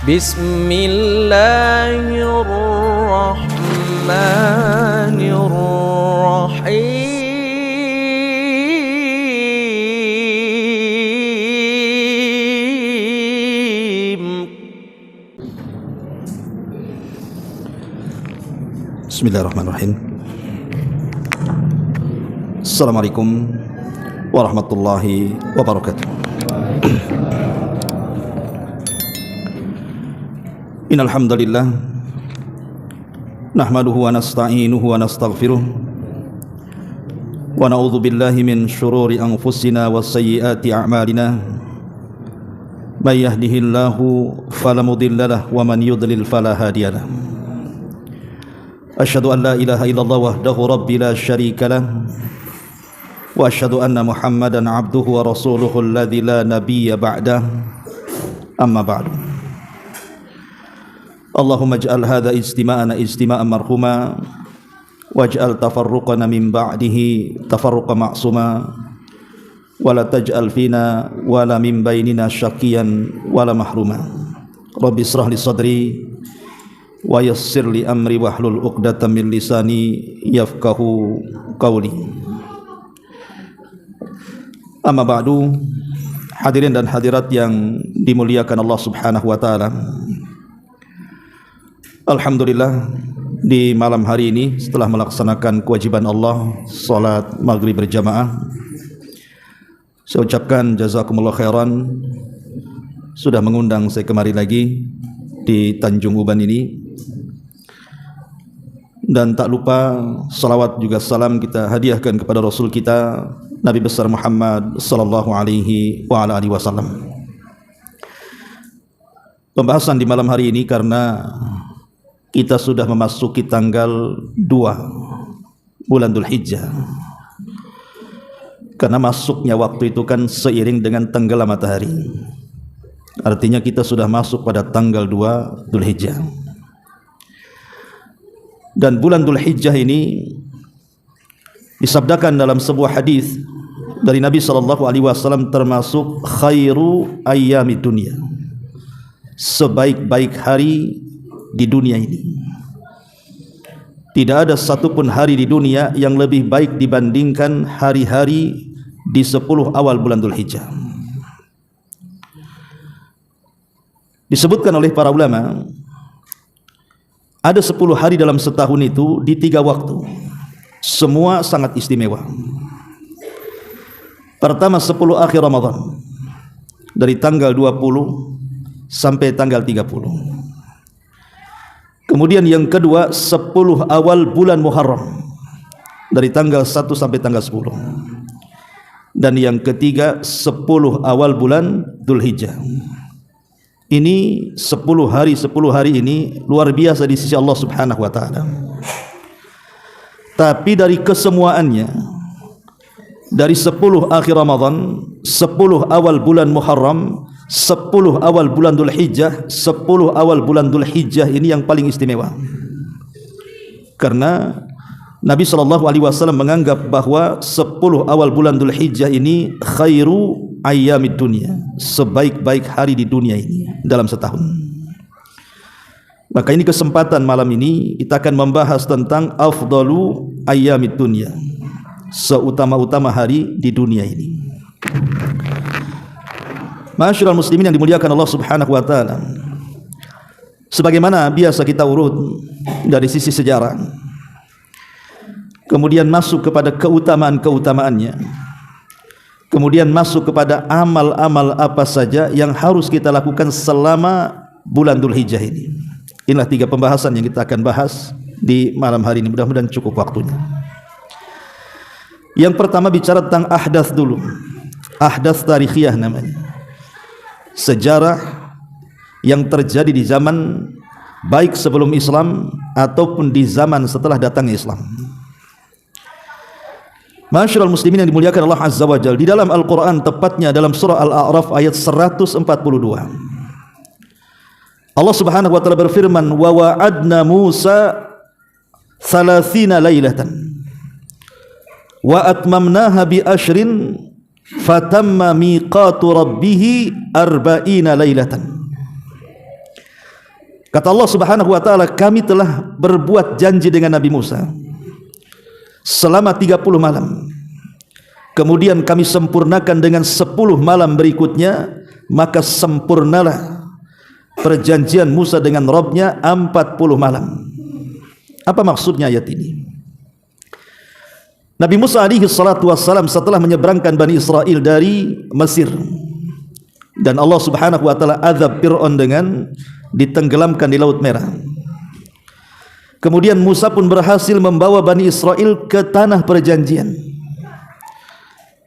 بسم الله الرحمن الرحيم. Bismillahirrahmanirrahim. Assalamualaikum warahmatullahi wabarakatuh. Innal hamdalillah nahmaduhu wa nasta'inuhu wa nastaghfiruh wa na'udzu billahi min shururi anfusina wa sayyiati a'malina. May yahdihillahu fala mudilla lahu wa man yudlil fala hadiya lahu. Asyhadu an la ilaha illallah wahdahu rabbi la syarika lah wa asyhadu anna Muhammadan abduhu wa rasuluhu alladzi la nabiyya ba'dah. Amma ba'du. Allahumma ij'al hadha ijtima'ana ijtima'an marhuma waj'al tafarruqana min ba'dihi tafarruqan ma'suma wa la taj'al fina wa la min bainina syaqiyan wa la mahruma. Rabbi israh li sadri wa yassir li amri wahlul 'uqdatam min lisani yafqahu qawli. Amma ba'du. Hadirin dan hadirat yang dimuliakan Allah Subhanahu wa taala. Alhamdulillah, di malam hari ini setelah melaksanakan kewajiban Allah salat maghrib berjamaah, saya ucapkan jazakumullah khairan sudah mengundang saya kemari lagi di Tanjung Uban ini. Dan tak lupa salawat juga salam kita hadiahkan kepada Rasul kita Nabi besar Muhammad sallallahu alaihi wa ala alihi wasallam. Pembahasan di malam hari ini karena kita sudah memasuki tanggal 2 bulan Dzulhijjah. Karena masuknya waktu itu kan seiring dengan tenggelam matahari. Artinya kita sudah masuk pada tanggal 2 Dzulhijjah. Dan bulan Dzulhijjah ini disabdakan dalam sebuah hadis dari Nabi SAW termasuk khairu ayyamid dunya, sebaik-baik hari di dunia ini. Tidak ada satupun hari di dunia yang lebih baik dibandingkan hari-hari di 10 awal bulan Dzulhijjah. Disebutkan oleh para ulama, ada 10 hari dalam setahun itu di 3 waktu. Semua sangat istimewa. Pertama 10 akhir Ramadan, dari tanggal 20 sampai tanggal 30. Kemudian yang kedua 10 awal bulan Muharram, dari tanggal 1 sampai tanggal 10. Dan yang ketiga 10 awal bulan Dzulhijjah. Ini 10 hari ini luar biasa di sisi Allah Subhanahu wa taala. Tapi dari kesemuaannya, dari 10 akhir Ramadan, 10 awal bulan Muharram, 10 awal bulan Dzulhijjah, 10 awal bulan Dzulhijjah ini yang paling istimewa. Karena Nabi SAW menganggap bahwa 10 awal bulan Dzulhijjah ini khairu ayyamid dunya, sebaik-baik hari di dunia ini dalam setahun. Maka ini kesempatan malam ini kita akan membahas tentang afdalu ayyamid dunya, seutama-utama hari di dunia ini. Ma'asyiral muslimin yang dimuliakan Allah Subhanahu wa taala. Sebagaimana biasa kita urut dari sisi sejarah, kemudian masuk kepada keutamaan-keutamaannya, kemudian masuk kepada amal-amal apa saja yang harus kita lakukan selama bulan Dzulhijjah ini. Inilah 3 pembahasan yang kita akan bahas di malam hari ini. Mudah-mudahan cukup waktunya. Yang pertama bicara tentang ahdath dulu. Ahdath tarikhiyah namanya. Sejarah yang terjadi di zaman baik sebelum Islam ataupun di zaman setelah datangnya Islam. Ma'asyiral muslimin yang dimuliakan Allah Azza wa Jalla, di dalam Al-Qur'an, tepatnya dalam surah Al-A'raf ayat 142, Allah Subhanahu wa taala berfirman, wa wa'adna Musa 30 lailatan wa atmamnaha bi ashrin fatamma miqatu rabbih arba'ina lailatan. Kata Allah Subhanahu wa taala, kami telah berbuat janji dengan Nabi Musa selama 30 malam. Kemudian kami sempurnakan dengan 10 malam berikutnya, maka sempurnalah perjanjian Musa dengan Rabb-Nya 40 malam. Apa maksudnya ayat ini? Nabi Musa alaihi salatu wassalam setelah menyeberangkan Bani Israel dari Mesir, dan Allah Subhanahu wa taala azab Fir'aun dengan ditenggelamkan di Laut Merah. Kemudian Musa pun berhasil membawa Bani Israel ke tanah perjanjian.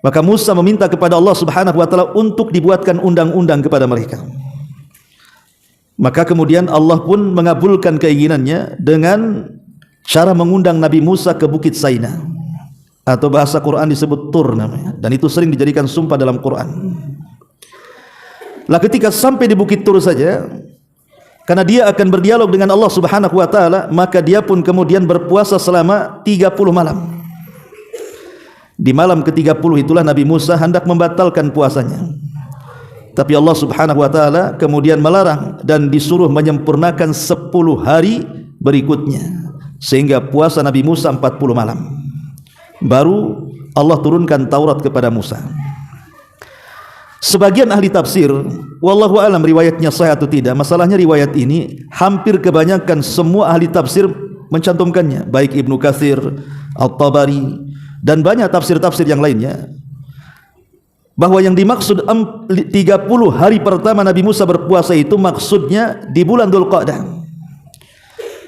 Maka Musa meminta kepada Allah Subhanahu wa taala untuk dibuatkan undang-undang kepada mereka. Maka kemudian Allah pun mengabulkan keinginannya dengan cara mengundang Nabi Musa ke Bukit Saina, atau bahasa Quran disebut Tur namanya, dan itu sering dijadikan sumpah dalam Quran. Lah ketika sampai di Bukit Tur saja, karena dia akan berdialog dengan Allah Subhanahu wa taala, maka dia pun kemudian berpuasa selama 30 malam. Di malam ke-30 itulah Nabi Musa hendak membatalkan puasanya, tapi Allah Subhanahu wa taala kemudian melarang dan disuruh menyempurnakan 10 hari berikutnya, sehingga puasa Nabi Musa 40 malam. Baru Allah turunkan Taurat kepada Musa. Sebagian ahli tafsir, wallahu alam riwayatnya sahih atau tidak, masalahnya riwayat ini hampir kebanyakan semua ahli tafsir mencantumkannya, baik Ibnu Katsir, At-Tabari, dan banyak tafsir-tafsir yang lainnya, bahwa yang dimaksud 30 hari pertama Nabi Musa berpuasa itu maksudnya di bulan Dzulqa'dah,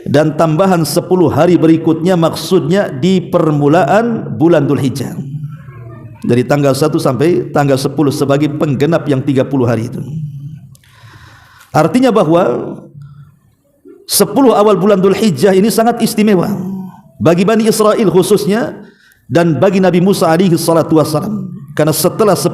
dan tambahan 10 hari berikutnya maksudnya di permulaan bulan Dzulhijjah, dari tanggal 1 sampai tanggal 10 sebagai penggenap yang 30 hari itu. Artinya bahwa 10 awal bulan Dzulhijjah ini sangat istimewa bagi Bani Israel khususnya, dan bagi Nabi Musa alaihi salatu wassalam, karena setelah 10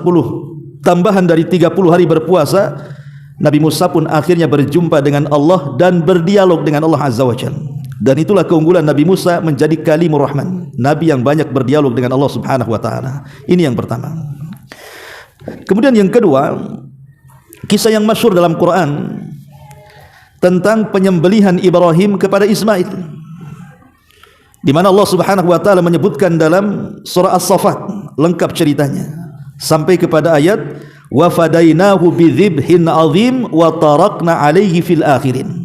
tambahan dari 30 hari berpuasa, Nabi Musa pun akhirnya berjumpa dengan Allah dan berdialog dengan Allah Azza wa Jalla. Dan itulah keunggulan Nabi Musa menjadi kalimur rahman, nabi yang banyak berdialog dengan Allah Subhanahu wa taala. Ini yang pertama. Kemudian yang kedua, kisah yang masyhur dalam Quran tentang penyembelihan Ibrahim kepada Ismail, di mana Allah Subhanahu wa taala menyebutkan dalam surah As-Saffat lengkap ceritanya sampai kepada ayat wa fadainahu bidzibhin azim wa tarakna alaihi fil akhirin,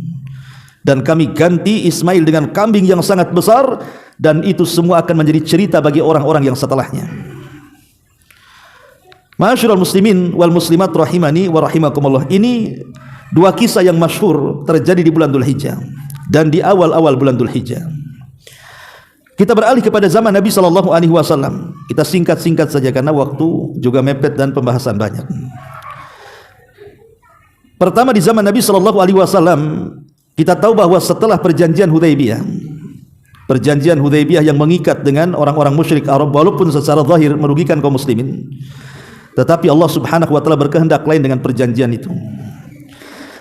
dan kami ganti Ismail dengan kambing yang sangat besar, dan itu semua akan menjadi cerita bagi orang-orang yang setelahnya. Ma'asyiral muslimin wal muslimat rahimani wa rahimakumullah, ini dua kisah yang masyhur terjadi di bulan Dzulhijjah dan di awal-awal bulan Dzulhijjah. Kita beralih kepada zaman Nabi sallallahu alaihi wasallam. Kita singkat-singkat saja karena waktu juga mepet dan pembahasan banyak. Pertama, di zaman Nabi sallallahu alaihi wasallam, kita tahu bahwa setelah perjanjian Hudaybiyah yang mengikat dengan orang-orang musyrik Arab, walaupun secara zahir merugikan kaum muslimin, tetapi Allah Subhanahu wa taala berkehendak lain dengan perjanjian itu.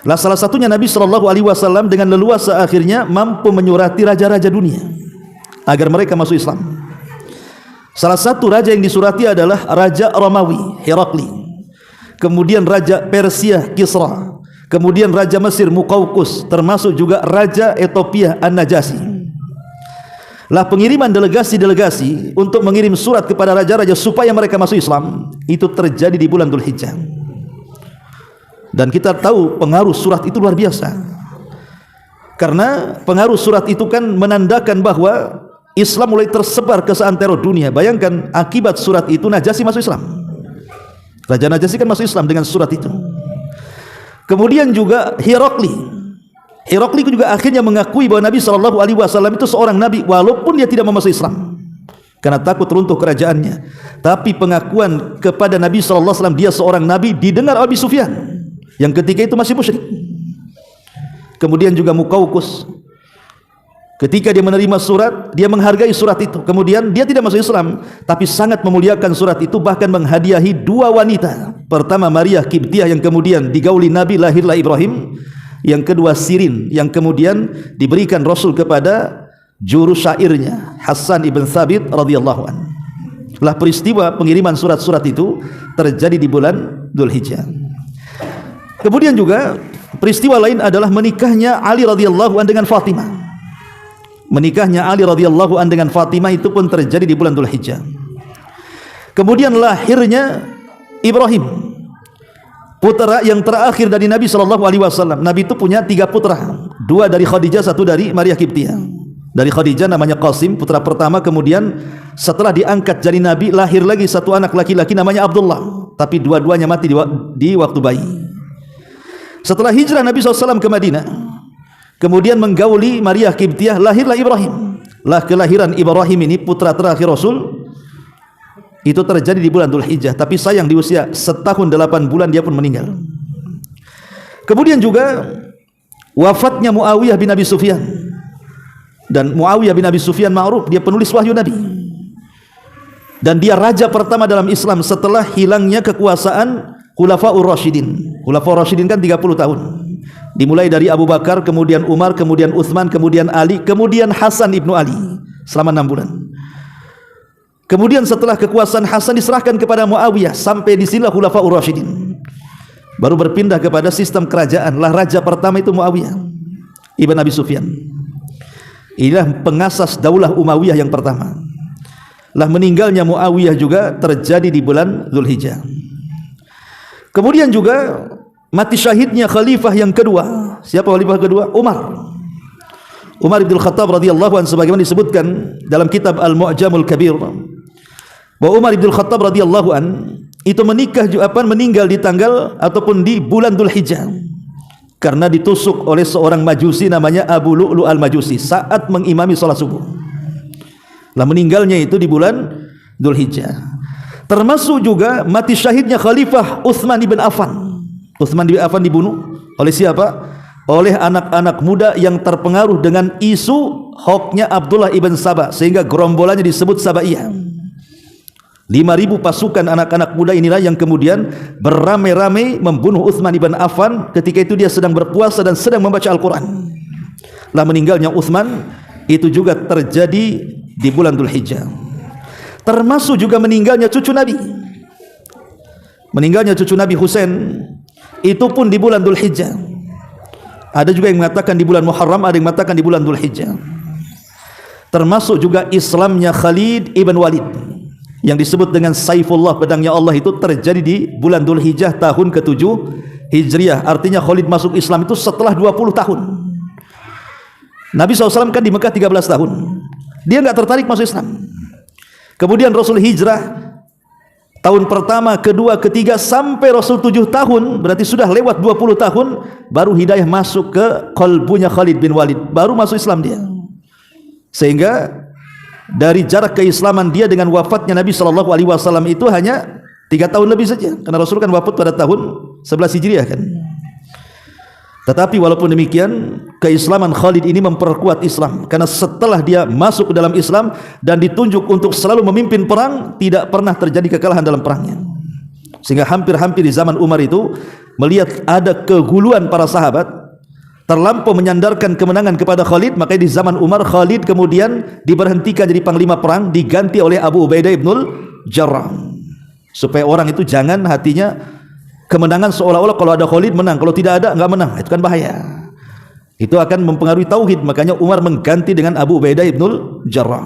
Lah salah satunya Nabi sallallahu alaihi wasallam dengan leluasa akhirnya mampu menyurati raja-raja dunia agar mereka masuk Islam. Salah satu raja yang disurati adalah Raja Romawi, Herakli, kemudian Raja Persia, Kisra, kemudian Raja Mesir, Muqawqus, termasuk juga Raja Ethiopia, An-Najasyi. Lah pengiriman delegasi-delegasi untuk mengirim surat kepada raja-raja supaya mereka masuk Islam itu terjadi di bulan Dzulhijjah. Dan kita tahu pengaruh surat itu luar biasa, karena pengaruh surat itu kan menandakan bahwa Islam mulai tersebar ke seantero dunia. Bayangkan akibat surat itu Najasyi masuk Islam. Raja Najasyi kan masuk Islam dengan surat itu. Kemudian juga Herakli juga akhirnya mengakui bahwa Nabi SAW itu seorang nabi, walaupun dia tidak mau masuk Islam karena takut runtuh kerajaannya. Tapi pengakuan kepada Nabi SAW dia seorang nabi didengar Abi Sufyan yang ketika itu masih musyrik. Kemudian juga Muqawqus, ketika dia menerima surat, dia menghargai surat itu. Kemudian dia tidak masuk Islam, tapi sangat memuliakan surat itu, bahkan menghadiahi dua wanita. Pertama Maria Kibtiyah yang kemudian digauli Nabi, lahirlah Ibrahim. Yang kedua Sirin yang kemudian diberikan Rasul kepada juru syairnya Hasan ibn Thabit radhiyallahu anhu. Lah peristiwa pengiriman surat-surat itu terjadi di bulan Dzulhijjah. Kemudian juga peristiwa lain adalah menikahnya Ali radhiyallahu an dengan Fatimah. Menikahnya Ali radhiyallahu an dengan Fatimah itu pun terjadi di bulan Dzulhijjah. Kemudian lahirnya Ibrahim, putra yang terakhir dari Nabi SAW. Nabi itu punya 3 putra, 2 dari Khadijah, 1 dari Maria Qibtiyah. Dari Khadijah namanya Qasim, putra pertama. Kemudian setelah diangkat jadi Nabi, lahir lagi 1 anak laki-laki namanya Abdullah, tapi dua-duanya mati di waktu bayi. Setelah hijrah Nabi SAW ke Madinah, kemudian menggauli Maria Qibtiyah, lahirlah Ibrahim. Kelahiran Ibrahim ini putra terakhir Rasul itu terjadi di bulan Dzulhijjah, tapi sayang di usia 1 tahun 8 bulan dia pun meninggal. Kemudian juga wafatnya Muawiyah bin Abi Sufyan. Dan Muawiyah bin Abi Sufyan ma'ruf, dia penulis wahyu Nabi. Dan dia raja pertama dalam Islam setelah hilangnya kekuasaan Khulafaur Rasyidin. Khulafaur Rasyidin kan 30 tahun. Dimulai dari Abu Bakar, kemudian Umar, kemudian Utsman, kemudian Ali, kemudian Hasan ibnu Ali selama 6 bulan. Kemudian setelah kekuasaan Hasan diserahkan kepada Muawiyah, sampai di sinilah Khulafaur Rasyidin. Baru berpindah kepada sistem kerajaan. Lah raja pertama itu Muawiyah ibn Abi Sufyan. Inilah pengasas daulah Umayyah yang pertama. Lah meninggalnya Muawiyah juga terjadi di bulan Dzulhijjah. Kemudian juga mati syahidnya khalifah yang kedua. Siapa khalifah kedua? Umar bin Khattab radhiyallahu anhu, sebagaimana disebutkan dalam kitab Al-Mu'jamul Kabir, bahwa Umar bin Khattab radhiyallahu an itu meninggal di tanggal ataupun di bulan Dzulhijjah karena ditusuk oleh seorang majusi namanya Abu Lu'lu' al-Majusi saat mengimami salat subuh. Lah meninggalnya itu di bulan Dzulhijjah. Termasuk juga mati syahidnya Khalifah Utsman bin Affan. Utsman bin Affan dibunuh oleh siapa? Oleh anak-anak muda yang terpengaruh dengan isu hoknya Abdullah ibn Saba, sehingga gerombolannya disebut Sabaiyah. 5.000 pasukan anak-anak muda inilah yang kemudian beramai-ramai membunuh Utsman ibn Affan ketika itu dia sedang berpuasa dan sedang membaca Al-Quran. Lah meninggalnya Utsman itu juga terjadi di bulan Dzulhijjah. Termasuk juga meninggalnya cucu Nabi. Meninggalnya cucu Nabi Husain itu pun di bulan Dzulhijjah. Ada juga yang mengatakan di bulan Muharram, ada yang mengatakan di bulan Dzulhijjah. Termasuk juga Islamnya Khalid ibn Walid yang disebut dengan Saifullah, pedangnya Allah, itu terjadi di bulan Dzulhijjah tahun ke-7 Hijriah. Artinya Khalid masuk Islam itu setelah 20 tahun. Nabi SAW kan di Mekah 13 tahun. Dia enggak tertarik masuk Islam. Kemudian Rasul hijrah tahun pertama, kedua, ketiga, sampai Rasul 7 tahun, berarti sudah lewat 20 tahun, baru hidayah masuk ke qalbunya Khalid bin Walid, baru masuk Islam dia. Sehingga dari jarak keislaman dia dengan wafatnya Nabi SAW itu hanya 3 tahun lebih saja, karena Rasul kan wafat pada tahun 11 Hijriah kan. Tetapi walaupun demikian, keislaman Khalid ini memperkuat Islam, karena setelah dia masuk ke dalam Islam dan ditunjuk untuk selalu memimpin perang, tidak pernah terjadi kekalahan dalam perangnya. Sehingga hampir-hampir di zaman Umar itu melihat ada keguluhan para sahabat, terlampau menyandarkan kemenangan kepada Khalid, makanya di zaman Umar Khalid kemudian diberhentikan jadi panglima perang, diganti oleh Abu Ubaidah ibnul Jarrah, supaya orang itu jangan hatinya kemenangan seolah-olah kalau ada Khalid menang, kalau tidak ada enggak menang. Itu kan bahaya, itu akan mempengaruhi tauhid. Makanya Umar mengganti dengan Abu Ubaidah ibnul Jarrah.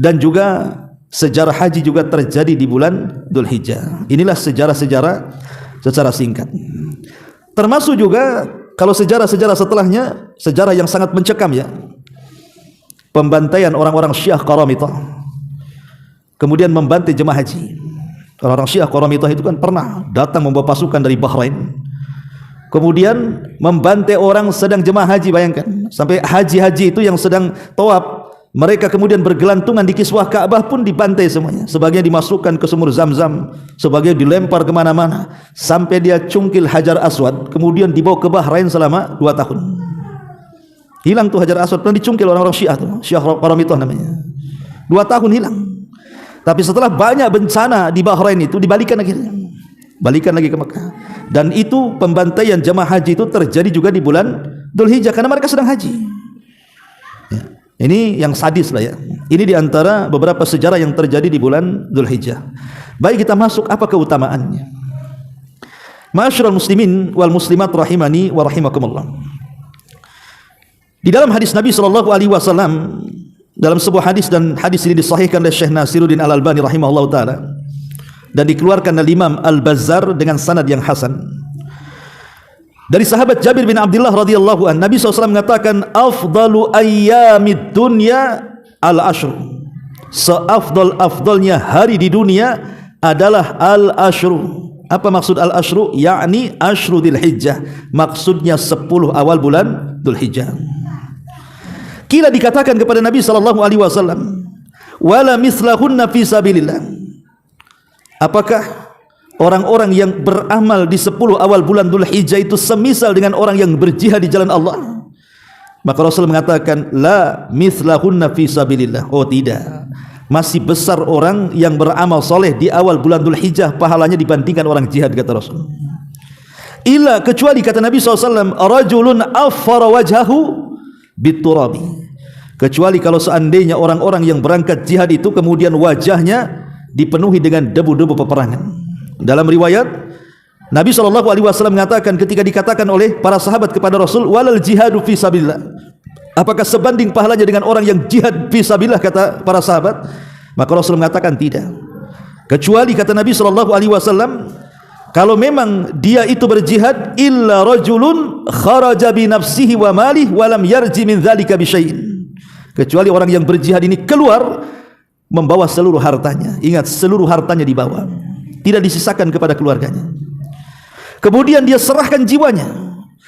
Dan juga sejarah haji juga terjadi di bulan Dzulhijjah. Inilah sejarah-sejarah secara singkat. Termasuk juga kalau sejarah-sejarah setelahnya, sejarah yang sangat mencekam ya, pembantaian orang-orang Syiah Qaramitah, kemudian membantai jemaah haji. Orang-orang Syiah Qaramitah itu kan pernah datang membawa pasukan dari Bahrain, kemudian membantai orang sedang jemaah haji. Bayangkan, sampai haji-haji itu yang sedang tawaf, mereka kemudian bergelantungan di kiswah Ka'bah pun dibantai semuanya. Sebagian dimasukkan ke sumur Zam-Zam, sebagian dilempar kemana-mana, sampai dia cungkil Hajar Aswad, kemudian dibawa ke Bahrain selama 2 tahun. Hilang tuh Hajar Aswad, pernah dicungkil orang-orang Syiah tuh, Syiah Qaramitah namanya. 2 tahun hilang. Tapi setelah banyak bencana di Bahrain itu dibalikan akhirnya, balikan lagi ke Mekah. Dan itu pembantaian jemaah haji itu terjadi juga di bulan Dzulhijjah karena mereka sedang haji. Ya, ini yang sadis lah ya. Ini diantara beberapa sejarah yang terjadi di bulan Dzulhijjah. Baik, kita masuk apa keutamaannya. Ma'asyiral muslimin wal muslimat rahimani wa rahimakumullah. Di dalam hadis Nabi sallallahu alaihi wasallam, dalam sebuah hadis, dan hadis ini disahihkan oleh Syekh Nasiruddin Al-Albani rahimahullahu taala dan dikeluarkan oleh Imam Al-Bazzar dengan sanad yang hasan. Dari sahabat Jabir bin Abdullah radhiyallahu anhu, Nabi SAW mengatakan, afdalu ayyamid dunya al-ashr. Seafdal-afdalnya hari di dunia adalah al-ashru. Apa maksud al-ashru? Yakni ashru Dzulhijjah. Maksudnya 10 awal bulan Dzulhijjah. Kila dikatakan kepada Nabi sallallahu alaihi wasallam, wala mislahunna fi sabilillah. Apakah orang-orang yang beramal di 10 awal bulan Dzulhijjah itu semisal dengan orang yang berjihad di jalan Allah? Maka Rasul mengatakan, la mislahunna fi sabilillah. Oh tidak, masih besar orang yang beramal soleh di awal bulan Dzulhijjah pahalanya dibandingkan orang jihad, kata Rasul. Illa, kecuali kata Nabi SAW, rajulun affara wajhahu biturabi. Kecuali kalau seandainya orang-orang yang berangkat jihad itu kemudian wajahnya dipenuhi dengan debu-debu peperangan. Dalam riwayat, Nabi SAW mengatakan ketika dikatakan oleh para sahabat kepada Rasul, walal jihadu fi sabilillah, apakah sebanding pahalanya dengan orang yang jihad fi sabilillah, kata para sahabat. Maka Rasul mengatakan tidak. Kecuali kata Nabi SAW, kalau memang dia itu berjihad, illa rajulun kharaja bi nafsihi wa malih wa lam yarji min dzalika bi syai'in. Kecuali orang yang berjihad ini keluar membawa seluruh hartanya. Ingat, seluruh hartanya dibawa, tidak disisakan kepada keluarganya. Kemudian dia serahkan jiwanya,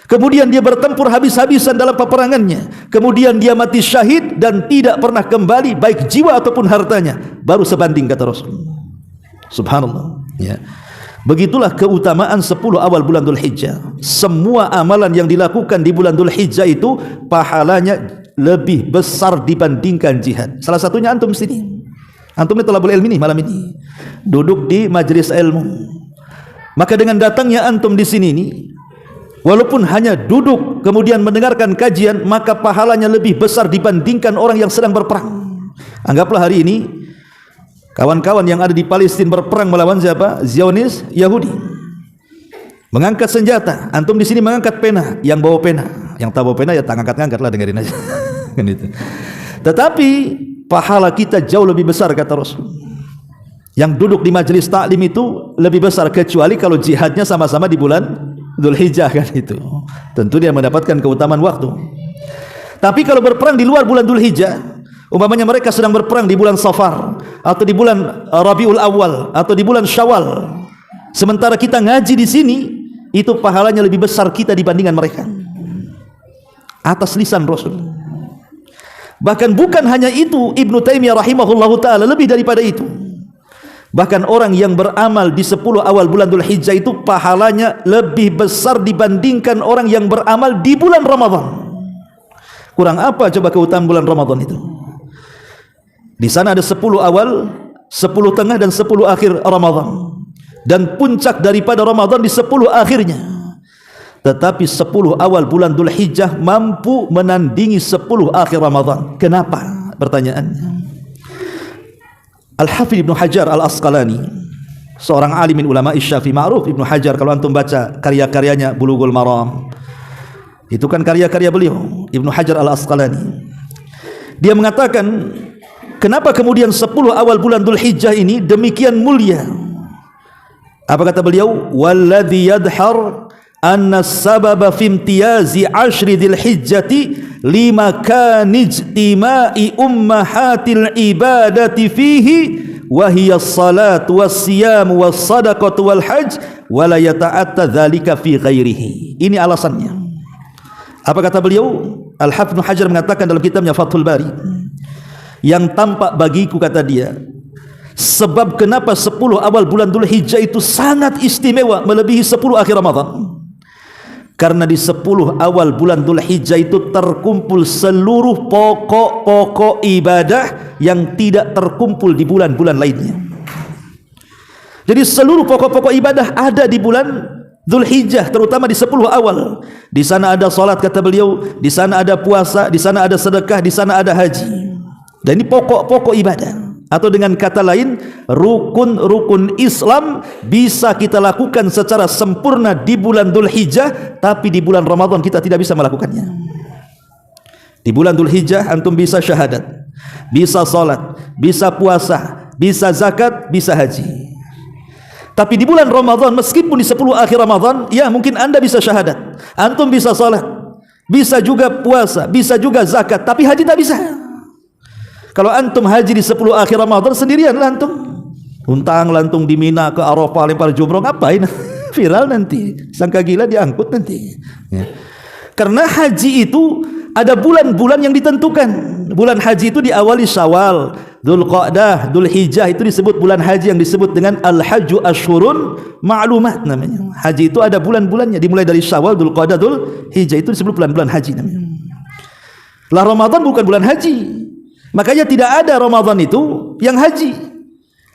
kemudian dia bertempur habis-habisan dalam peperangannya, kemudian dia mati syahid dan tidak pernah kembali baik jiwa ataupun hartanya, baru sebanding, kata Rasul. Subhanallah, ya. Begitulah keutamaan 10 awal bulan Dzulhijjah. Semua amalan yang dilakukan di bulan Dzulhijjah itu pahalanya lebih besar dibandingkan jihad. Salah satunya antum sini. Antum ini thalabul ilmi nih malam ini, duduk di majelis ilmu. Maka dengan datangnya antum di sini ini, walaupun hanya duduk kemudian mendengarkan kajian, maka pahalanya lebih besar dibandingkan orang yang sedang berperang. Anggaplah hari ini kawan-kawan yang ada di Palestina berperang melawan siapa? Zionis Yahudi. Mengangkat senjata, antum di sini mengangkat pena, yang bawa pena, yang tak bawa pena ya tak angkat-angkat lah, dengerin aja. Kan itu. Tetapi pahala kita jauh lebih besar, kata Rasul. Yang duduk di majelis taklim itu lebih besar, kecuali kalau jihadnya sama-sama di bulan Dzulhijjah, kan itu. Tentu dia mendapatkan keutamaan waktu. Tapi kalau berperang di luar bulan Dzulhijjah, umpamanya mereka sedang berperang di bulan Safar atau di bulan Rabiul Awal atau di bulan Syawal, sementara kita ngaji di sini, itu pahalanya lebih besar kita dibandingkan mereka. Atas lisan Rasul. Bahkan bukan hanya itu, Ibnu Taimiyah rahimahullahu taala lebih daripada itu. Bahkan orang yang beramal di 10 awal bulan Dzulhijjah itu pahalanya lebih besar dibandingkan orang yang beramal di bulan Ramadan. Kurang apa coba keutamaan bulan Ramadan itu? Di sana ada 10 awal, 10 tengah dan 10 akhir Ramadan. Dan puncak daripada Ramadan di 10 akhirnya. Tetapi 10 awal bulan Dzulhijjah mampu menandingi 10 akhir Ramadan. Kenapa? Pertanyaannya. Al-Hafidz Ibnu Hajar Al-Asqalani, seorang alimin ulama Syafi'i ma'ruf. Ibnu Hajar, kalau antum baca karya-karyanya Bulughul Maram, itu kan karya-karya beliau, Ibnu Hajar Al-Asqalani. Dia mengatakan, kenapa kemudian 10 awal bulan Dzulhijjah ini demikian mulia? Apa kata beliau? Walladzi yadhhar anna sababa fi imtiyazi 'ashri Dzulhijjati limakan ijtima'i ummahatil ibadati fihi wa hiya as-salat was-siyam was-sadaqatu wal-hajj wa la yata'atta dzalika fi ghairihi. Ini alasannya. Apa kata beliau? Al-Hafidz Ibnu Hajar mengatakan dalam kitabnya Fathul Bari, yang tampak bagiku, kata dia, sebab kenapa 10 awal bulan Dzulhijjah itu sangat istimewa melebihi 10 akhir Ramadan. Karena di 10 awal bulan Dzulhijjah itu terkumpul seluruh pokok-pokok ibadah yang tidak terkumpul di bulan-bulan lainnya. Jadi seluruh pokok-pokok ibadah ada di bulan Dzulhijjah, terutama di 10 awal. Di sana ada salat, kata beliau, di sana ada puasa, di sana ada sedekah, di sana ada haji. Dan ini pokok-pokok ibadah. Atau dengan kata lain, rukun-rukun Islam bisa kita lakukan secara sempurna di bulan Dzulhijjah, tapi di bulan Ramadan kita tidak bisa melakukannya. Di bulan Dzulhijjah antum bisa syahadat, bisa salat, bisa puasa, bisa zakat, bisa haji. Tapi di bulan Ramadan, meskipun di 10 akhir Ramadan, ya mungkin anda bisa syahadat, antum bisa salat, bisa juga puasa, bisa juga zakat, tapi haji tak bisa. Kalau antum haji di 10 akhir Ramadan sendirian antum untang lantung di Mina ke Arafah lempar jumroh, ngapain? Viral nanti, sangka gila diangkut nanti ya. Karena haji itu ada bulan-bulan yang ditentukan. Bulan haji itu diawali Syawal, Dzulqa'dah, Dzulhijjah, itu disebut bulan haji yang disebut dengan Al-Hajju Ashhurun Ma'lumat namanya. Haji itu ada bulan-bulannya, dimulai dari Syawal, Dzulqa'dah, Dzulhijjah, itu disebut bulan-bulan haji namanya. Lah Ramadan bukan bulan haji. Makanya tidak ada Ramadan itu yang haji.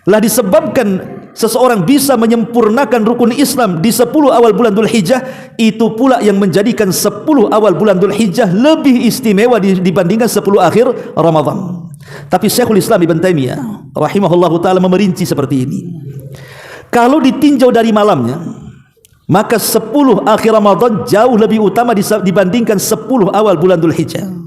Lah disebabkan seseorang bisa menyempurnakan rukun Islam di 10 awal bulan Dzulhijjah, itu pula yang menjadikan 10 awal bulan Dzulhijjah lebih istimewa dibandingkan 10 akhir Ramadan. Tapi Syekhul Islam Ibn Taimiyah rahimahullahu ta'ala memerinci seperti ini. Kalau ditinjau dari malamnya, maka 10 akhir Ramadan jauh lebih utama dibandingkan 10 awal bulan Dzulhijjah.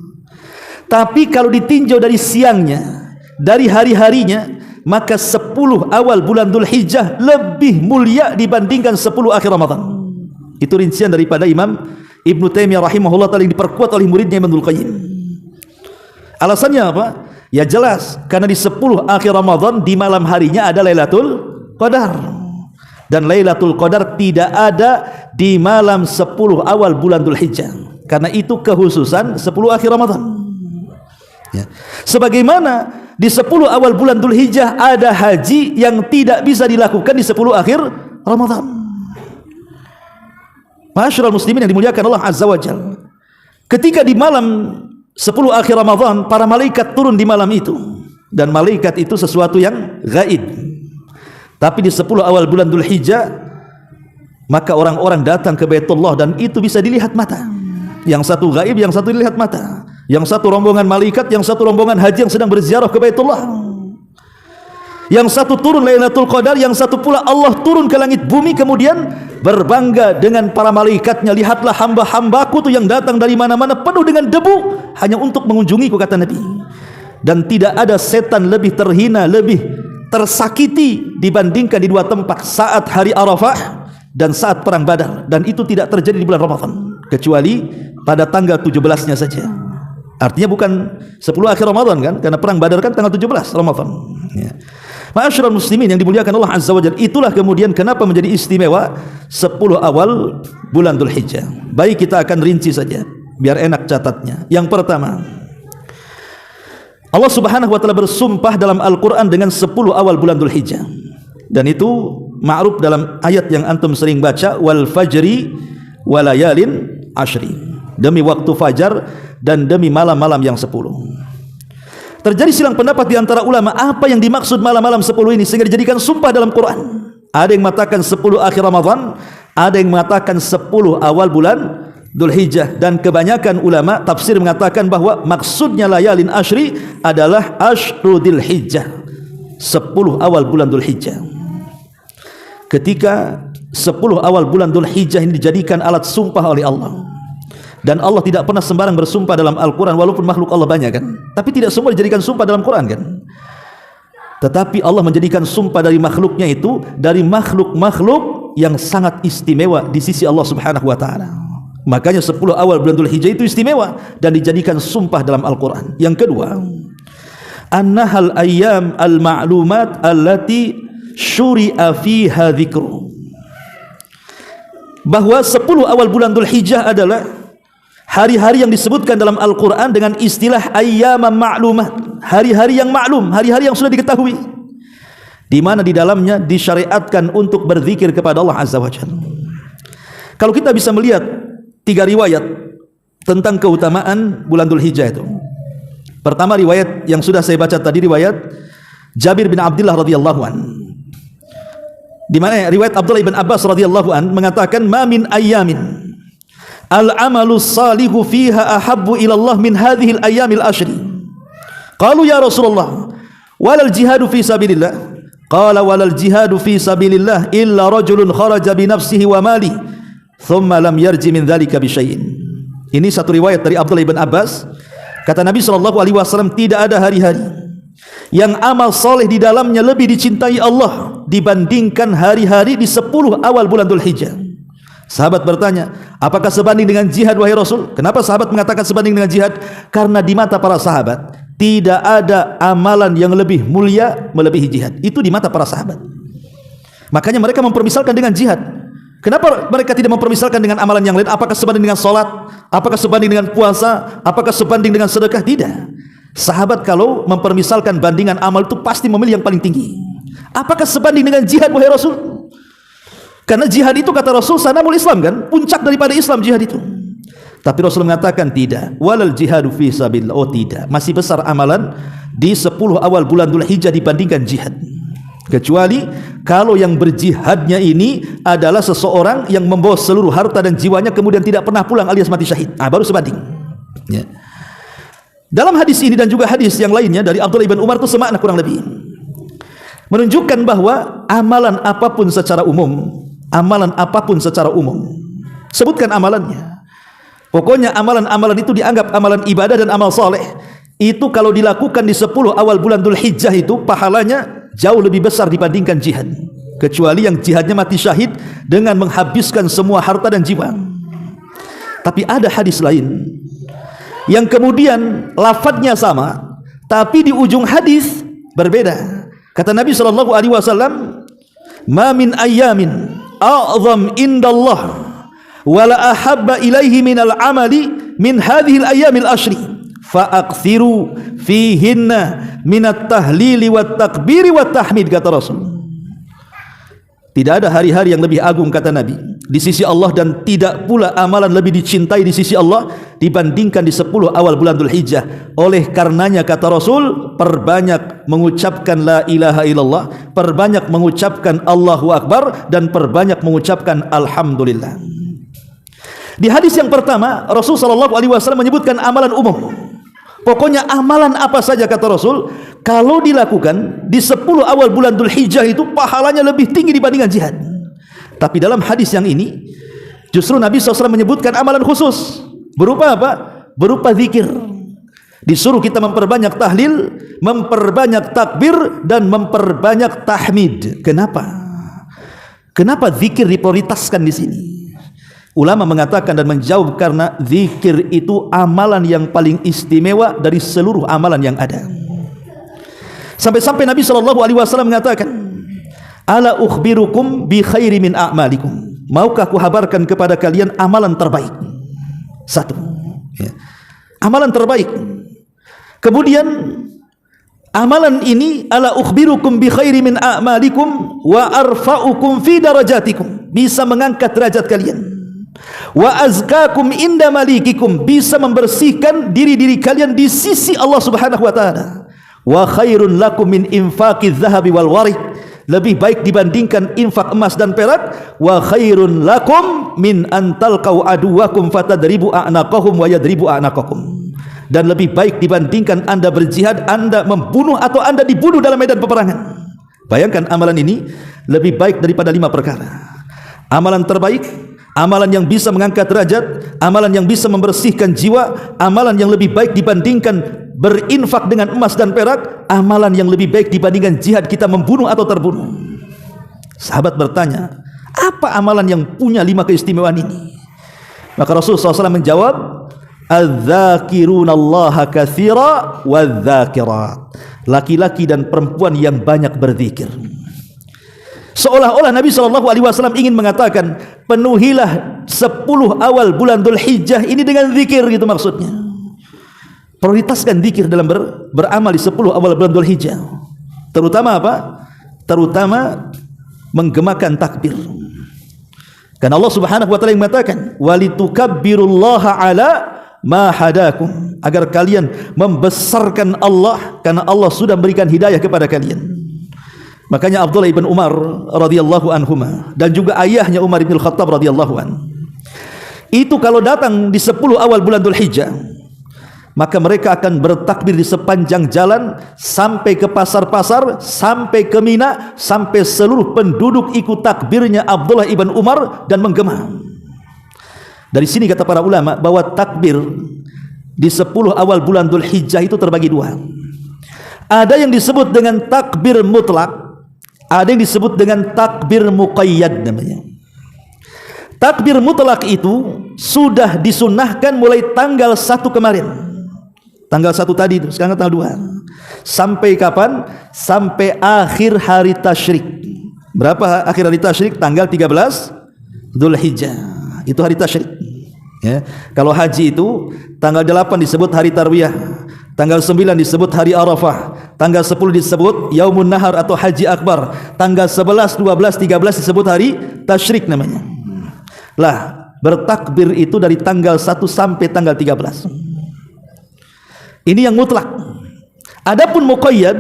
Tapi kalau ditinjau dari siangnya, dari hari-harinya, maka 10 awal bulan Dzulhijjah lebih mulia dibandingkan 10 akhir Ramadan. Itu rincian daripada Imam Ibn Taimiyah rahimahullah ta'ala yang diperkuat oleh muridnya Ibnul Qayyim. Alasannya apa? Ya jelas, karena di 10 akhir Ramadan di malam harinya ada Lailatul Qadar. Dan Lailatul Qadar tidak ada di malam 10 awal bulan Dzulhijjah. Karena itu kekhususan 10 akhir Ramadan. Ya. Sebagaimana di 10 awal bulan Dzulhijjah ada haji yang tidak bisa dilakukan di 10 akhir Ramadan. Ma'asyiral muslimin yang dimuliakan Allah Azza wa Jalla, ketika di malam 10 akhir Ramadan para malaikat turun di malam itu, dan malaikat itu sesuatu yang gaib. Tapi di 10 awal bulan Dzulhijjah maka orang-orang datang ke Baitullah dan itu bisa dilihat mata. Yang satu gaib, yang satu dilihat mata. Yang satu rombongan malaikat, yang satu rombongan haji yang sedang berziarah ke Baitullah. Yang satu turun Lailatul Qadar, yang satu pula Allah turun ke langit bumi kemudian berbangga dengan para malaikatnya. Lihatlah hamba-hambaku tuh yang datang dari mana-mana penuh dengan debu hanya untuk mengunjungiku, kata Nabi. Dan tidak ada setan lebih terhina, lebih tersakiti dibandingkan di dua tempat, saat hari Arafah dan saat perang Badar. Dan itu tidak terjadi di bulan Ramadan kecuali pada tanggal 17-nya saja. Artinya bukan 10 akhir Ramadan kan, karena perang Badar kan tanggal 17 Ramadan ya. Ma'asyiral muslimin yang dimuliakan Allah Azza wa Jalla, itulah kemudian kenapa menjadi istimewa 10 awal bulan Dzulhijjah. Baik, kita akan rinci saja biar enak catatnya. Yang pertama, Allah Subhanahu wa taala bersumpah dalam Al-Qur'an dengan 10 awal bulan Dzulhijjah. Dan itu ma'ruf dalam ayat yang antum sering baca, wal fajri walayalin ashri. Demi waktu fajar dan demi malam-malam yang 10. Terjadi silang pendapat di antara ulama apa yang dimaksud malam-malam 10 ini sehingga dijadikan sumpah dalam Quran. Ada yang mengatakan 10 akhir Ramadan, ada yang mengatakan 10 awal bulan Dzulhijjah, dan kebanyakan ulama tafsir mengatakan bahwa maksudnya layalin ashri adalah ashru Dzulhijjah, 10 awal bulan Dzulhijjah. Ketika 10 awal bulan Dzulhijjah ini dijadikan alat sumpah oleh Allah. Dan Allah tidak pernah sembarang bersumpah dalam Al-Quran, walaupun makhluk Allah banyak kan, tapi tidak semua dijadikan sumpah dalam Quran kan. Tetapi Allah menjadikan sumpah dari makhluknya itu, dari makhluk-makhluk yang sangat istimewa di sisi Allah Subhanahu wa ta'ala. Makanya 10 awal bulan Dzulhijjah itu istimewa dan dijadikan sumpah dalam Al-Quran. Yang kedua, annahal ayyam al-ma'lumat allati syuri'a fiha dzikru, bahwa 10 awal bulan Dzulhijjah adalah hari-hari yang disebutkan dalam Al-Quran dengan istilah ayyam ma'lumat, hari-hari yang maklum, hari-hari yang sudah diketahui, di mana di dalamnya disyariatkan untuk berzikir kepada Allah Azza wa Jalla. Kalau kita bisa melihat 3 riwayat tentang keutamaan bulan Dzulhijjah itu. Pertama, riwayat yang sudah saya baca tadi, riwayat Jabir bin Abdullah radhiyallahu an, di mana riwayat Abdullah bin Abbas radhiyallahu an mengatakan, ma min ayyamin al-amalu salihu fiha ahabbu ila Allah min hadhihi al-ayyamil ashri. Qalu ya Rasulullah, walal jihadu fi sabilillah. Qala walal jihadu fi sabilillah illa rajulun kharaja bi nafsihi wa mali thumma lam yarji min dzalika bi syai'in. Ini satu riwayat dari Abdullah bin Abbas. Kata Nabi SAW, tidak ada hari-hari yang amal soleh di dalamnya lebih dicintai Allah dibandingkan hari-hari di 10 awal bulan Dzulhijjah. Sahabat bertanya, apakah sebanding dengan jihad wahai Rasul? Kenapa sahabat mengatakan sebanding dengan jihad? Karena di mata para sahabat tidak ada amalan yang lebih mulia melebihi jihad. Itu di mata para sahabat. Makanya mereka mempermisalkan dengan jihad. Kenapa mereka tidak mempermisalkan dengan amalan yang lain? Apakah sebanding dengan salat? Apakah sebanding dengan puasa? Apakah sebanding dengan sedekah? Tidak. Sahabat kalau mempermisalkan bandingan amal itu pasti memilih yang paling tinggi. Apakah sebanding dengan jihad wahai Rasul? Karena jihad itu kata Rasul sanamul Islam kan, puncak daripada Islam jihad itu. Tapi Rasul mengatakan tidak. Walal jihadu fi sabilillah. Oh tidak, masih besar amalan di 10 awal bulan Dzulhijjah dibandingkan jihad. Kecuali kalau yang berjihadnya ini adalah seseorang yang membawa seluruh harta dan jiwanya kemudian tidak pernah pulang alias mati syahid. Baru sebanding. Ya. Dalam hadis ini dan juga hadis yang lainnya dari Abdullah bin Umar itu semakna kurang lebih. Menunjukkan bahwa amalan apapun secara umum, sebutkan amalannya. Pokoknya amalan-amalan itu dianggap amalan ibadah dan amal soleh. Itu kalau dilakukan di 10 awal bulan Dzulhijjah itu pahalanya jauh lebih besar dibandingkan jihad. Kecuali yang jihadnya mati syahid dengan menghabiskan semua harta dan jiwa. Tapi ada hadis lain yang kemudian lafadznya sama, tapi di ujung hadis berbeda. Kata Nabi SAW, ma min ayyamin a'zam indallah wala ahabba ilaihi minal amali min hadhil ayyamil ashri fa'akthiru fihinna minat tahlili wat takbiri wat tahmid. Kata Rasul, tidak ada hari-hari yang lebih agung kata Nabi di sisi Allah, dan tidak pula amalan lebih dicintai di sisi Allah dibandingkan di 10 awal bulan Dzulhijjah. Oleh karenanya kata Rasul, perbanyak mengucapkan la ilaha illallah, perbanyak mengucapkan Allahu Akbar, dan perbanyak mengucapkan alhamdulillah. Di hadis yang pertama Rasul SAW menyebutkan amalan umum. Pokoknya amalan apa saja kata Rasul, kalau dilakukan di 10 awal bulan Dzulhijjah itu pahalanya lebih tinggi dibandingkan jihad. Tapi dalam hadis yang ini justru Nabi SAW menyebutkan amalan khusus. Berupa apa? Berupa zikir. Disuruh kita memperbanyak tahlil, memperbanyak takbir, dan memperbanyak tahmid. Kenapa? Kenapa zikir diprioritaskan di sini? Ulama mengatakan dan menjawab karena zikir itu amalan yang paling istimewa dari seluruh amalan yang ada. Sampai-sampai Nabi SAW mengatakan, ala ukhbirukum bi khairi min a'malikum. Maukah aku habarkan kepada kalian amalan terbaik? Satu, ya. Amalan terbaik. Kemudian amalan ini, ala ukhbirukum bi khairi min a'malikum wa arfa'ukum fi darajatikum, bisa mengangkat derajat kalian. Wa azkakum inda malikikum, bisa membersihkan diri-diri kalian di sisi Allah Subhanahu wa taala. Wa khairun lakum min infaqiz zahabi wal warid, lebih baik dibandingkan infak emas dan perak. Wa khairun lakum min an talqau aduwakum fatadribu a'naqahum wa yadribu a'naqakum, dan lebih baik dibandingkan Anda berjihad, Anda membunuh atau Anda dibunuh dalam medan peperangan. Bayangkan amalan ini lebih baik daripada 5 perkara. Amalan terbaik, amalan yang bisa mengangkat derajat, amalan yang bisa membersihkan jiwa, amalan yang lebih baik dibandingkan berinfak dengan emas dan perak, amalan yang lebih baik dibandingkan jihad kita membunuh atau terbunuh. Sahabat bertanya, apa amalan yang punya 5 keistimewaan ini? Maka Rasulullah SAW menjawab, adz-dzakirunallaha katsira wadz-dzakirat, laki-laki dan perempuan yang banyak berzikir. Seolah-olah Nabi SAW ingin mengatakan, penuhilah 10 awal bulan Dzulhijjah ini dengan zikir, gitu maksudnya. Prioritaskan zikir dalam beramal di 10 awal bulan Dzulhijjah. Terutama apa? Terutama menggemakan takbir. Karena Allah Subhanahu wa taala yang mengatakan, walitukabbirullaha ala ma hadakum, agar kalian membesarkan Allah karena Allah sudah memberikan hidayah kepada kalian. Makanya Abdullah bin Umar radhiyallahu anhuma dan juga ayahnya Umar bin Khattab radhiyallahu an, itu kalau datang di 10 awal bulan Dzulhijjah, maka mereka akan bertakbir di sepanjang jalan sampai ke pasar-pasar, sampai ke Mina, sampai seluruh penduduk ikut takbirnya Abdullah ibn Umar dan menggema. Dari sini kata para ulama bahwa takbir di 10 awal bulan Dzul Hijjah itu terbagi dua. Ada yang disebut dengan takbir mutlak, ada yang disebut dengan takbir muqayyad namanya. Takbir mutlak itu sudah disunnahkan mulai tanggal 1 kemarin. Tanggal 1 tadi itu, sekarang tanggal 2. Sampai kapan? Sampai akhir hari tasyrik. Berapa akhir hari tasyrik? Tanggal 13 Dzul Hijjah. Itu hari tasyrik. Ya. Kalau haji itu tanggal 8 disebut hari tarwiyah, tanggal 9 disebut hari Arafah, tanggal 10 disebut Yaumun Nahar atau Haji Akbar, tanggal 11, 12, 13 disebut hari tasyrik namanya. Lah, bertakbir itu dari tanggal 1 sampai tanggal 13. Ini yang mutlak. Adapun muqayyad,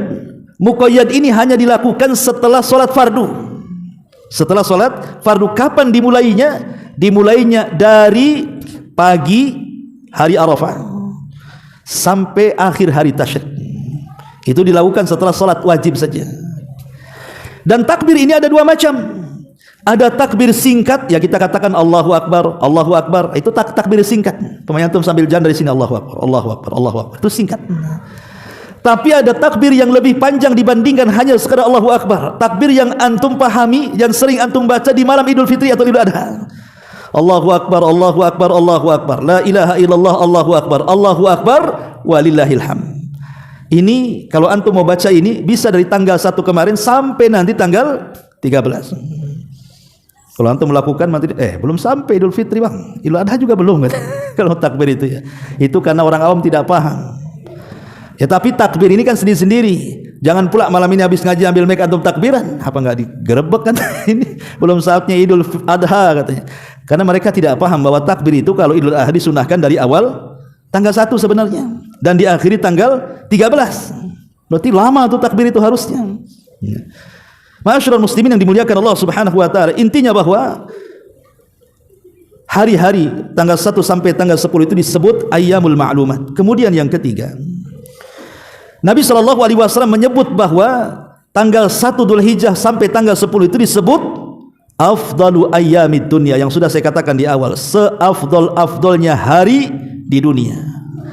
muqayyad ini hanya dilakukan setelah sholat fardu. Setelah sholat fardu. Kapan dimulainya? Dimulainya dari pagi hari Arafah sampai akhir hari tasyrik. Itu dilakukan setelah sholat wajib saja. Dan takbir ini ada dua macam. Ada takbir singkat, ya kita katakan Allahu Akbar, Allahu Akbar. Itu takbir singkat. Pemain antum sambil jalan dari sini Allahu Akbar, Allahu Akbar, Allahu Akbar. Itu singkat. Tapi ada takbir yang lebih panjang dibandingkan hanya sekadar Allahu Akbar. Takbir yang antum pahami, yang sering antum baca di malam Idul Fitri atau Idul Adha. Allahu Akbar, Allahu Akbar, Allahu Akbar. La ilaha illallah, Allahu Akbar, Allahu Akbar, walillahil hamd. Ini kalau antum mau baca ini bisa dari tanggal 1 kemarin sampai nanti tanggal 13. Kalau antum melakukan nanti belum sampai Idul Fitri bang, Idul Adha juga belum kan? Kalau takbir itu ya, itu karena orang awam tidak paham. Ya tapi takbir ini kan sendiri-sendiri. Jangan pula malam ini habis ngaji ambil mic antum takbiran, apa nggak digerebek kan? Ini belum saatnya Idul Adha katanya. Karena mereka tidak paham bahwa takbir itu kalau Idul Adha disunahkan dari awal tanggal 1 sebenarnya dan diakhiri tanggal 13. Berarti lama tuh takbir itu harusnya. Ya. Ma'asyiral muslimin yang dimuliakan Allah Subhanahu wa taala, intinya bahwa hari-hari tanggal 1 sampai tanggal 10 itu disebut ayyamul ma'lumat. Kemudian yang ketiga, Nabi SAW menyebut bahwa tanggal 1 Dzul Hijjah sampai tanggal 10 itu disebut afdalu ayyamid dunya, yang sudah saya katakan di awal, seafdal-afdalnya hari di dunia.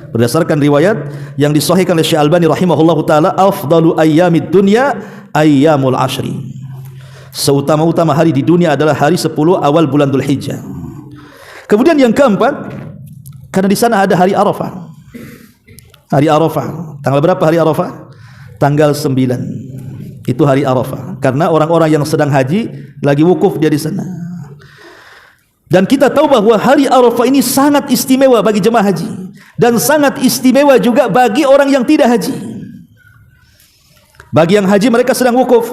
Berdasarkan riwayat yang disahihkan oleh Syekh Albani rahimahullahu taala, afdalu ayyamid dunya ayyamul ashri. Seutama-utama hari di dunia adalah hari 10 awal bulan Dzul Hijjah. Kemudian yang keempat, karena di sana ada hari Arafah. Hari Arafah. Tanggal berapa hari Arafah? Tanggal 9. Itu hari Arafah. Karena orang-orang yang sedang haji lagi wukuf dia di sana. Dan kita tahu bahwa hari Arafah ini sangat istimewa bagi jemaah haji dan sangat istimewa juga bagi orang yang tidak haji. Bagi yang haji mereka sedang wukuf,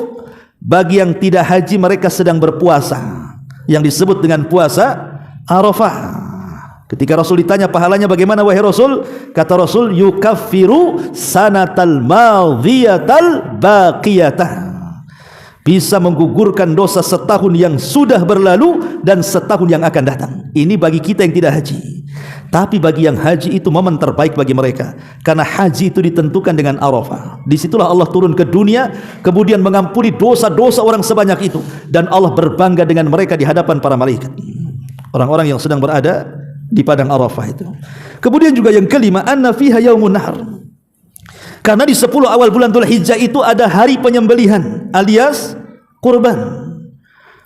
bagi yang tidak haji mereka sedang berpuasa, yang disebut dengan puasa Arafah. Ketika Rasul ditanya pahalanya bagaimana wahai Rasul, kata Rasul, yukaffiru sanatal madhiyatal baqiyatah. Bisa menggugurkan dosa setahun yang sudah berlalu dan setahun yang akan datang. Ini bagi kita yang tidak haji. Tapi bagi yang haji itu momen terbaik bagi mereka, karena haji itu ditentukan dengan Arafah. Disitulah Allah turun ke dunia, kemudian mengampuni dosa-dosa orang sebanyak itu, dan Allah berbangga dengan mereka di hadapan para malaikat. Orang-orang yang sedang berada di padang Arafah itu. Kemudian juga yang kelima, anna fiha yaumun nahar. Karena di 10 awal bulan Dzul Hijjah itu ada hari penyembelihan alias kurban.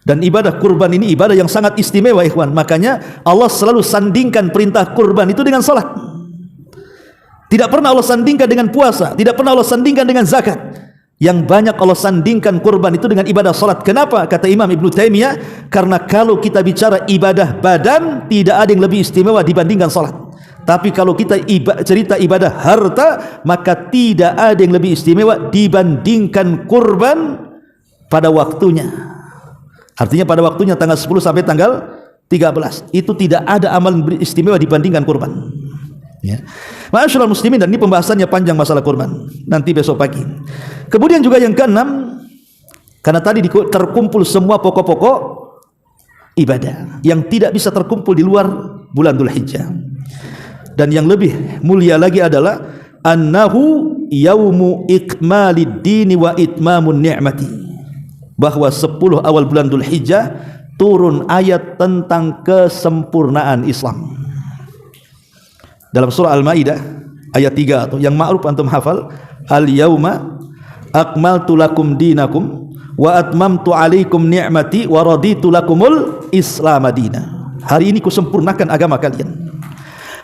Dan ibadah kurban ini ibadah yang sangat istimewa ikhwan. Makanya Allah selalu sandingkan perintah kurban itu dengan salat. Tidak pernah Allah sandingkan dengan puasa, tidak pernah Allah sandingkan dengan zakat. Yang banyak Allah sandingkan kurban itu dengan ibadah salat. Kenapa? Kata Imam Ibnu Taimiyah, karena kalau kita bicara ibadah badan, tidak ada yang lebih istimewa dibandingkan salat. Tapi kalau kita cerita ibadah harta, maka tidak ada yang lebih istimewa dibandingkan kurban pada waktunya. Artinya pada waktunya tanggal 10 sampai tanggal 13. Itu tidak ada amalan istimewa dibandingkan kurban. Ya. Ma'asyiral muslimin, dan ini pembahasannya panjang masalah kurban. Nanti besok pagi. Kemudian juga yang keenam, karena tadi terkumpul semua pokok-pokok ibadah yang tidak bisa terkumpul di luar bulan Dzul Hijjah. Dan yang lebih mulia lagi adalah annahu yaumu ikmalid dini wa itmamun ni'mati, bahwa 10 awal bulan Dzulhijjah turun ayat tentang kesempurnaan Islam. Dalam surah Al-Maidah ayat 3 atau yang ma'ruf antum hafal, al-yauma akmaltu lakum dinakum wa atmamtu alaikum ni'mati wa raditu lakumul Islam madina. Hari ini kusempurnakan agama kalian.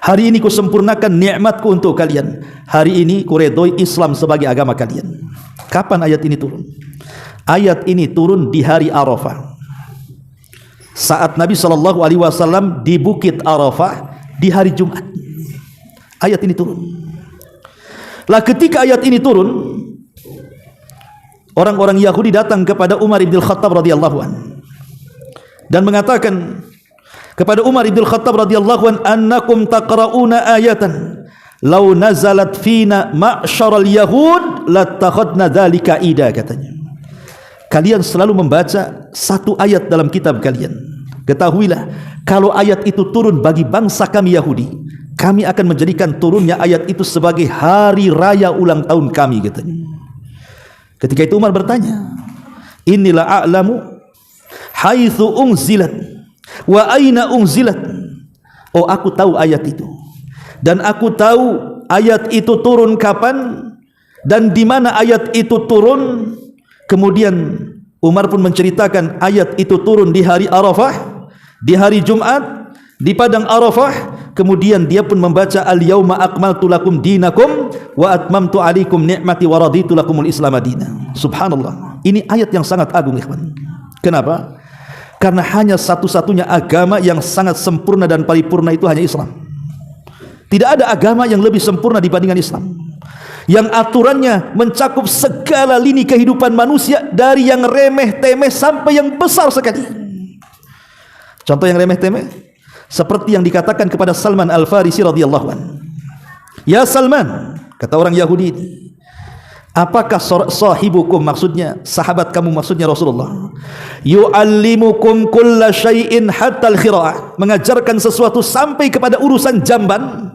Hari ini kusempurnakan nikmatku untuk kalian. Hari ini kuredoi Islam sebagai agama kalian. Kapan ayat ini turun? Ayat ini turun di hari Arafah. Saat Nabi SAW di Bukit Arafah di hari Jumat. Ayat ini turun. Lah ketika ayat ini turun, orang-orang Yahudi datang kepada Umar ibn Khattab radhiyallahu anhu dan mengatakan kepada Umar ibn Khattab radhiyallahu anhu, annakum taqra'una ayatan law nazalat fina ma'syaral yahud lattakhadna dzalika ida, katanya. Kalian selalu membaca satu ayat dalam kitab kalian. Ketahuilah, kalau ayat itu turun bagi bangsa kami Yahudi, kami akan menjadikan turunnya ayat itu sebagai hari raya ulang tahun kami, katanya. Ketika itu Umar bertanya, inilah a'lamu haitsu unzilat wa aina unzilat. Oh, aku tahu ayat itu, dan aku tahu ayat itu turun kapan dan di mana ayat itu turun. Kemudian Umar pun menceritakan ayat itu turun di hari Arafah, di hari Jumat, di padang Arafah. Kemudian dia pun membaca al-yauma akmaltu lakum dinakum wa atmamtu alaikum ni'mati wa raditu lakumul Islam madina. Subhanallah, ini ayat yang sangat agung, ikhwan. Kenapa? Karena hanya satu-satunya agama yang sangat sempurna dan paripurna itu hanya Islam. Tidak ada agama yang lebih sempurna dibandingkan Islam, yang aturannya mencakup segala lini kehidupan manusia, dari yang remeh-temeh sampai yang besar sekali. Contoh yang remeh-temeh seperti yang dikatakan kepada Salman Al-Farisi radhiyallahu anhu. Ya Salman, kata orang Yahudi ini, apakah sahibukum, maksudnya sahabat kamu, maksudnya Rasulullah, yu'allimukum kulla syai'in hatta al-khira'ah, mengajarkan sesuatu sampai kepada urusan jamban?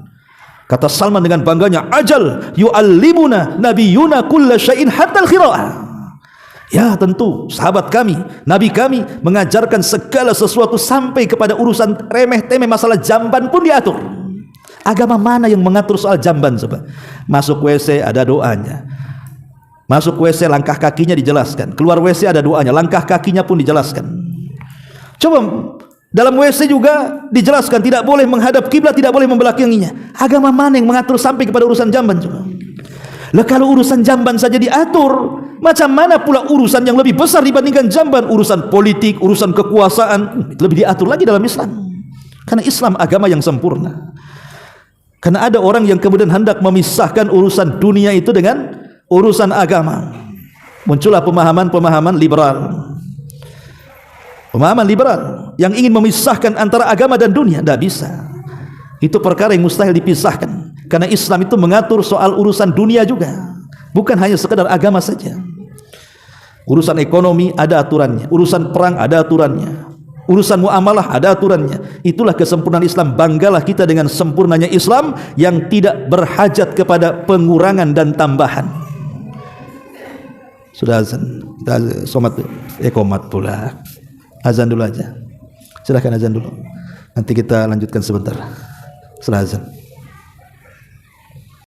Kata Salman dengan bangganya, ajal yu'allimuna nabiyuna kulla syai'in hatta al-khira'ah. Ya tentu, sahabat kami, nabi kami mengajarkan segala sesuatu sampai kepada urusan remeh-temeh, masalah jamban pun diatur. Agama mana yang mengatur soal jamban coba? Masuk WC ada doanya. Masuk WC langkah kakinya dijelaskan. Keluar WC ada doanya, langkah kakinya pun dijelaskan. Coba dalam WC juga dijelaskan, tidak boleh menghadap kiblat, tidak boleh membelakanginya. Agama mana yang mengatur sampai kepada urusan jamban coba? Lah kalau urusan jamban saja diatur, macam mana pula urusan yang lebih besar dibandingkan jamban? Urusan politik, urusan kekuasaan lebih diatur lagi dalam Islam. Karena Islam agama yang sempurna. Karena ada orang yang kemudian hendak memisahkan urusan dunia itu dengan urusan agama. Muncullah pemahaman-pemahaman liberal. Pemahaman liberal yang ingin memisahkan antara agama dan dunia. Tidak bisa. Itu perkara yang mustahil dipisahkan. Karena Islam itu mengatur soal urusan dunia juga, bukan hanya sekedar agama saja. Urusan ekonomi ada aturannya, urusan perang ada aturannya, urusan muamalah ada aturannya. Itulah kesempurnaan Islam. Banggalah kita dengan sempurnanya Islam yang tidak berhajat kepada pengurangan dan tambahan. Sudah azan, kita somat, komat pula. Azan dulu aja. Silahkan azan dulu. Nanti kita lanjutkan sebentar. Setelah azan.